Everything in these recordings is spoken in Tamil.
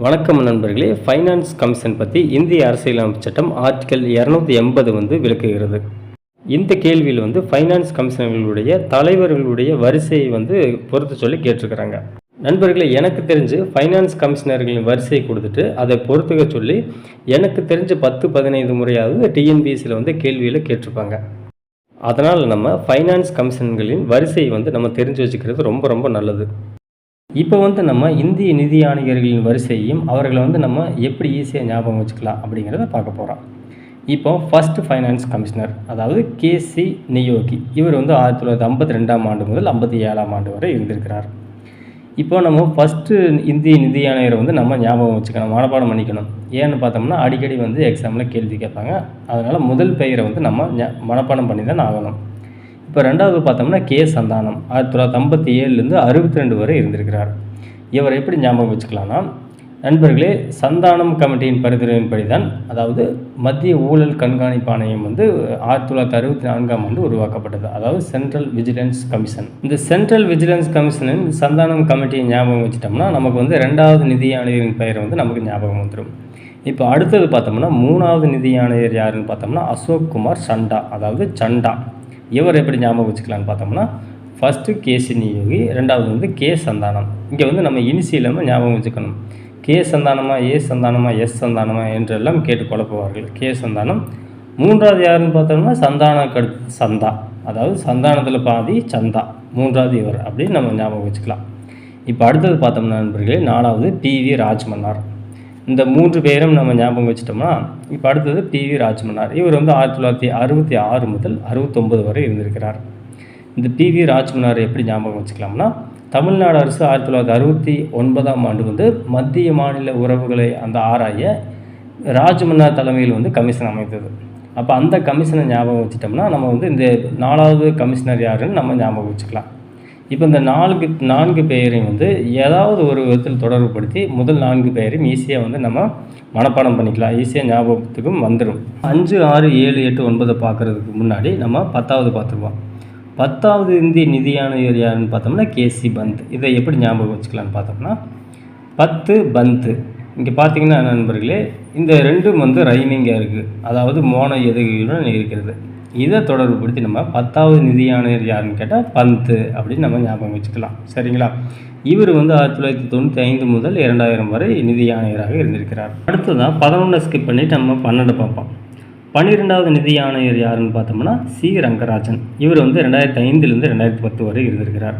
வணக்கம் நண்பர்களே. ஃபைனான்ஸ் கமிஷன் பற்றி இந்திய அரசியலமைப்பு சட்டம் ஆர்டிகல் 280 விளக்குகிறது. இந்த கேள்வியில் ஃபைனான்ஸ் கமிஷனர்களுடைய தலைவர்களுடைய வரிசையை பொறுத்து சொல்லி கேட்டிருக்கிறாங்க. நண்பர்களே, எனக்கு தெரிஞ்சு ஃபைனான்ஸ் கமிஷனர்களின் வரிசையை கொடுத்துட்டு அதை பொறுத்துக்க சொல்லி எனக்கு தெரிஞ்ச 10-15 முறையாவது டிஎன்பிஎஸ்சியில் கேள்வியில் கேட்டிருப்பாங்க. அதனால் நம்ம ஃபைனான்ஸ் கமிஷன்களின் வரிசையை நம்ம தெரிஞ்சு வச்சுக்கிறது ரொம்ப ரொம்ப நல்லது. இப்போ நம்ம இந்திய நிதி ஆணையர்களின் வரிசையையும் அவர்களை நம்ம எப்படி ஈஸியாக ஞாபகம் வச்சுக்கலாம் அப்படிங்கிறத பார்க்க போகிறோம். இப்போ ஃபஸ்ட்டு ஃபைனான்ஸ் கமிஷனர், அதாவது கேசி நியோகி. இவர் 1952ஆம் ஆண்டு முதல் 57ஆம் ஆண்டு வரை இருந்திருக்கிறார். இப்போ நம்ம ஃபஸ்ட்டு இந்திய நிதி ஆணையரை நம்ம ஞாபகம் வச்சுக்கணும், மனப்பாடம் பண்ணிக்கணும். ஏன்னு பார்த்தோம்னா அடிக்கடி எக்ஸாமில் கேள்வி கேட்பாங்க. அதனால் முதல் பெயரை நம்ம மனப்பாடம் பண்ணி தான் ஆகணும். இப்போ ரெண்டாவது பார்த்தோம்னா கே சந்தானம் 1957லேருந்து 62 வரை இருந்திருக்கிறார். இவர் எப்படி ஞாபகம் வச்சுக்கலாம்னா, நண்பர்களே, சந்தானம் கமிட்டியின் பரிந்துரையின்படி தான், அதாவது மத்திய ஊழல் கண்காணிப்பு ஆணையம் 1964ஆம் ஆண்டு உருவாக்கப்பட்டது. அதாவது சென்ட்ரல் விஜிலன்ஸ் கமிஷன். இந்த சென்ட்ரல் விஜிலன்ஸ் கமிஷனின் சந்தானம் கமிட்டியை ஞாபகம் வச்சுட்டோம்னா நமக்கு ரெண்டாவது நிதி ஆணையரின் பெயர் நமக்கு ஞாபகம் வந்துடும். இப்போ அடுத்தது பார்த்தோம்னா மூணாவது நிதி ஆணையர் யாருன்னு பார்த்தோம்னா அசோக் குமார் சண்டா, அதாவது சண்டா. இவர் எப்படி ஞாபகம் வச்சுக்கலான்னு பார்த்தோம்னா, ஃபஸ்ட்டு கேசி நியோகி, ரெண்டாவது கே சந்தானம். இங்கே நம்ம இனிஷியலாக ஞாபகம் வச்சுக்கணும். கே சந்தானமா, ஏ சந்தானமா, எஸ் சந்தானமா என்றெல்லாம் கேட்டு குழப்புவார்கள். கே சந்தானம். மூன்றாவது யாருன்னு பார்த்தோம்னா சந்தானக்கு சந்தா, அதாவது சந்தானத்தில் பாதி சந்தா, மூன்றாவது இவர் அப்படின்னு நம்ம ஞாபகம் வச்சுக்கலாம். இப்போ அடுத்தது பார்த்தோம்னா நண்பர்களே, நாலாவது PV ராஜ்மன்னார். இந்த 3 பேரும் நம்ம ஞாபகம் வச்சுட்டோம்னா, இப்போ அடுத்தது PV ராஜ்மன்னார். இவர் 1966 முதல் 69 வரை இருந்திருக்கிறார். இந்த PV ராஜ்மன்னார் எப்படி ஞாபகம் வச்சுக்கலாம்னா, தமிழ்நாடு அரசு 1969ஆம் ஆண்டு மத்திய மாநில உறவுகளை ஆராய ராஜ்மன்னார் தலைமையில் கமிஷன் அமைத்தது. அப்போ அந்த கமிஷனை ஞாபகம் வச்சுட்டோம்னா நம்ம இந்த 4வது கமிஷனர் யாருன்னு நம்ம ஞாபகம் வச்சுக்கலாம். இப்போ இந்த 4 பெயரையும் ஏதாவது ஒரு விதத்தில் தொடர்புபடுத்தி முதல் 4 பெயரையும் ஈஸியாக நம்ம மனப்பாடம் பண்ணிக்கலாம். ஈஸியாக ஞாபகத்துக்கும் வந்துடும். 5, 6, 7, 8, 9 பார்க்குறதுக்கு முன்னாடி நம்ம 10வது பார்த்துருவோம். 10வது இந்திய நிதி ஆணையர் யாருன்னு பார்த்தோம்னா கேசி பந்த். இதை எப்படி ஞாபகம் வச்சுக்கலான்னு பார்த்தோம்னா, 10 பந்த். இங்கே பார்த்தீங்கன்னா நண்பர்களே, இந்த ரெண்டும் ரைமிங்காக இருக்குது, அதாவது மோன எதுகையுடன் இருக்கிறது. இதை தொடர்புபடுத்தி நம்ம 10வது நிதி ஆணையர் யாருன்னு கேட்டால் பந்த் அப்படின்னு நம்ம ஞாபகம் வச்சுக்கலாம். சரிங்களா? இவர் 1995 முதல் 2000 வரை நிதி ஆணையராக இருந்திருக்கிறார். அடுத்ததான் 11 ஸ்கிப் பண்ணிவிட்டு நம்ம 12 பார்ப்போம். 12வது நிதி ஆணையர் யாருன்னு பார்த்தோம்னா சி ரங்கராஜன். இவர் 2005லேருந்து 2010 வரை இருந்திருக்கிறார்.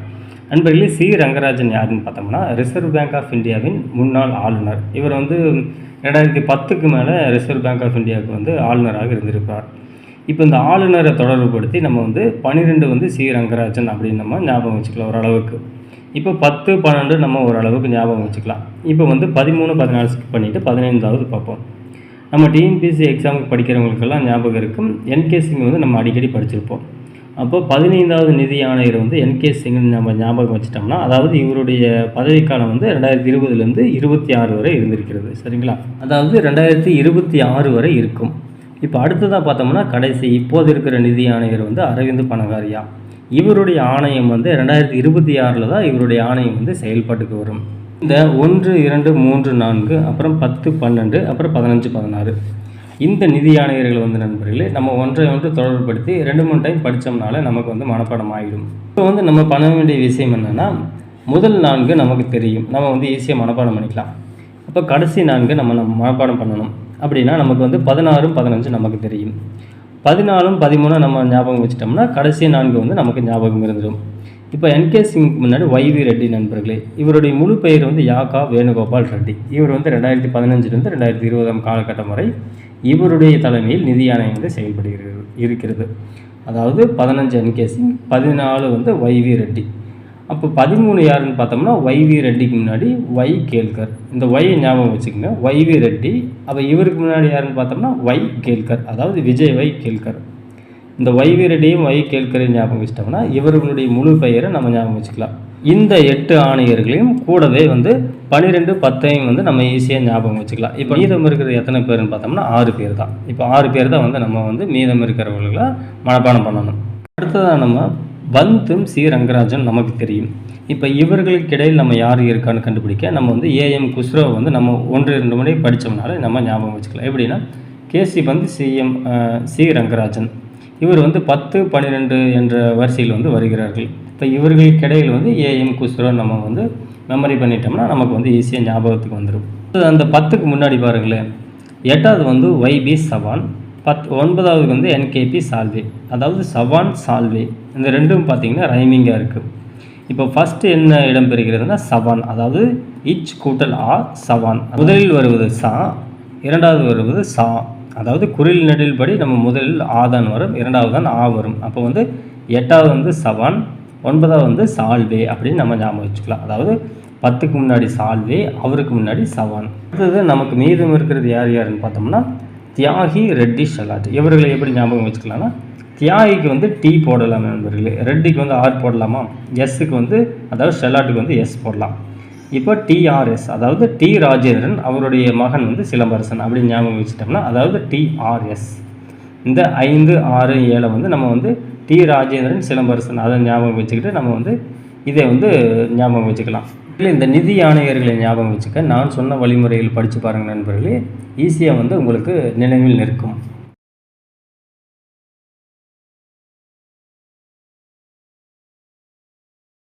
நண்பர்களே, சி ரங்கராஜன் யாருன்னு பார்த்தோம்னா ரிசர்வ் பேங்க் ஆஃப் இந்தியாவின் முன்னாள் ஆளுநர். இவர் 2010க்கு மேலே ரிசர்வ் பேங்க் ஆஃப் இந்தியாவுக்கு ஆளுநராக இருந்திருப்பார். இப்போ இந்த ஆளுநரை தொடர்புபடுத்தி நம்ம 12 சி ரங்கராஜன் அப்படின்னு நம்ம ஞாபகம் வச்சுக்கலாம் ஓரளவுக்கு. இப்போ 10, 12 நம்ம ஓரளவுக்கு ஞாபகம் வச்சுக்கலாம். இப்போ 13, 14 ஸ்கிப் பண்ணிவிட்டு 15வது பார்ப்போம். நம்ம டிஎன்பிஎஸ்சி எக்ஸாமுக்கு படிக்கிறவங்களுக்கெல்லாம் ஞாபகம் இருக்கும். என்கே சிங் நம்ம அடிக்கடி படிச்சிருப்போம். அப்போ 15வது நிதி ஆணையர் என்கே சிங்னு நம்ம ஞாபகம் வச்சுட்டோம்னா, அதாவது இவருடைய பதவிக்காலம் 2020லேருந்து 26 வரை இருந்திருக்கிறது. சரிங்களா? அதாவது 2026 வரை இருக்கும். இப்போ அடுத்ததாக பார்த்தோம்னா கடைசி இப்போது இருக்கிற நிதி ஆணையர் அரவிந்த் பனகாரியா. இவருடைய ஆணையம் 2026 தான் இவருடைய ஆணையம் செயல்பாட்டுக்கு வரும். இந்த 1, 2, 3, 4, அப்புறம் 10, 12, அப்புறம் 15, 16 இந்த நிதி ஆணையர்கள் நண்பர்களே, நம்ம ஒன்றை தொடர்புபடுத்தி 2-3 டைம் படித்தோம்னால நமக்கு மனப்பாடம் ஆகிடும். இப்போ நம்ம பண்ண வேண்டிய விஷயம் என்னென்னா, முதல் 4 நமக்கு தெரியும், நம்ம ஈஸியாக மனப்பாடம் பண்ணிக்கலாம். அப்போ கடைசி 4 நம்ம மனப்பாடம் பண்ணணும். அப்படின்னா நமக்கு 16, 15 நமக்கு தெரியும். 14, 13 நம்ம ஞாபகம் வச்சுட்டோம்னா கடைசி 4 நமக்கு ஞாபகம் இருந்துடும். இப்போ என்கே சிங்க்கு முன்னாடி YV ரெட்டி நண்பர்களே. இவருடைய முழு பெயர் யாகா வேணுகோபால் ரெட்டி. இவர் 2015லேருந்து 2020ஆம் காலகட்டம் வரை இவருடைய தலைமையில் நிதி ஆணையம் செயல்படுகிறது இருக்கிறது. அதாவது 15 என்கே சிங், 14 YV ரெட்டி. அப்போ 13 யாருன்னு பார்த்தோம்னா YV ரெட்டிக்கு முன்னாடி Y கேல்கர். இந்த Y ஞாபகம் வச்சுக்கோங்க, YV ரெட்டி. அப்போ இவருக்கு முன்னாடி யாருன்னு பார்த்தோம்னா Y கேல்கர், அதாவது விஜய் Y கேல்கர். இந்த YV ரெட்டியும் Y கேல்கரையும் ஞாபகம் வச்சிட்டோம்னா இவர்களுடைய முழு பெயரை நம்ம ஞாபகம் வச்சுக்கலாம். இந்த 8 ஆணையர்களையும் கூடவே 12, 10 நம்ம ஈஸியாக ஞாபகம் வச்சுக்கலாம். இப்போ மீதம் இருக்கிற எத்தனை பேருன்னு பார்த்தோம்னா 6 பேர் தான். இப்போ 6 பேர் தான் நம்ம மீதம் இருக்கிறவர்களை மனப்பாடம் பண்ணணும். அடுத்ததாக நம்ம பந்தும் சி ரங்கராஜன் நமக்கு தெரியும். இப்போ இவர்களுக்கு இடையில் நம்ம யார் இருக்கான்னு கண்டுபிடிக்க நம்ம வந்து ஏஎம் குஸ்ரோ வந்து நம்ம 1-2 முறை படித்தோம்னால நம்ம ஞாபகம் வச்சுக்கலாம். எப்படின்னா கேசி பந்த், சி ரங்கராஜன் இவர் வந்து 10, 12 என்ற வரிசையில் வந்து வருகிறார்கள். இப்போ இவர்களுக்கு இடையில் வந்து ஏஎம் குஸ்ரோ நம்ம வந்து மெமரி பண்ணிட்டோம்னா நமக்கு வந்து ஈஸியாக ஞாபகத்துக்கு வந்துடும். அந்த 10க்கு முன்னாடி பாருங்களேன், 8வது வந்து ஒய்பி சவான், 9வது வந்து என்கேபி சால்வே. அதாவது சவான் சால்வே இந்த ரெண்டும் பார்த்திங்கன்னா ரைமிங்காக இருக்குது. இப்போ ஃபஸ்ட்டு என்ன இடம் பெறுகிறதுனா சவான், அதாவது இச் கூட்டல் ஆ சவான். முதலில் வருவது சா, இரண்டாவது வருவது சா. அதாவது குறில் நெடில் படி நம்ம முதலில் ஆ தான் வரும், இரண்டாவது தான் ஆ வரும். அப்போ வந்து 8வது வந்து சவான், 9வது வந்து சால்வே அப்படின்னு நம்ம ஞாபகம் வச்சுக்கலாம். அதாவது 10க்கு முன்னாடி சால்வே, அவருக்கு முன்னாடி சவான். அடுத்தது நமக்கு மீதம் இருக்கிறது யார் யாருன்னு பார்த்தோம்னா தியாகி, ரெட்டி, ஷெலாட். இவர்களை எப்படி ஞாபகம் வச்சுக்கலாம்னா தியாகிக்கு வந்து டி போடலாம் நண்பர்களே, ரெட்டிக்கு வந்து ஆர் போடலாமா, எஸ்ஸுக்கு வந்து அதாவது ஷெலாட்டுக்கு வந்து எஸ் போடலாம். இப்போ டிஆர்எஸ் அதாவது டி ராஜேந்திரன், அவருடைய மகன் வந்து சிலம்பரசன் அப்படின்னு ஞாபகம் வச்சுட்டோம்னா அதாவது டிஆர்எஸ். இந்த 5, 6, 7 வந்து நம்ம வந்து டி ராஜேந்திரன், சிலம்பரசன் அதை ஞாபகம் வச்சுக்கிட்டு நம்ம வந்து இதை வந்து ஞாபகம் வச்சுக்கலாம். இல்லை இந்த நிதி ஆணையர்களை ஞாபகம் வச்சுக்க நான் சொன்ன வழிமுறைகள் படித்து பாருங்கள் நண்பர்களே, ஈஸியாக வந்து உங்களுக்கு நினைவில் நிற்கும்.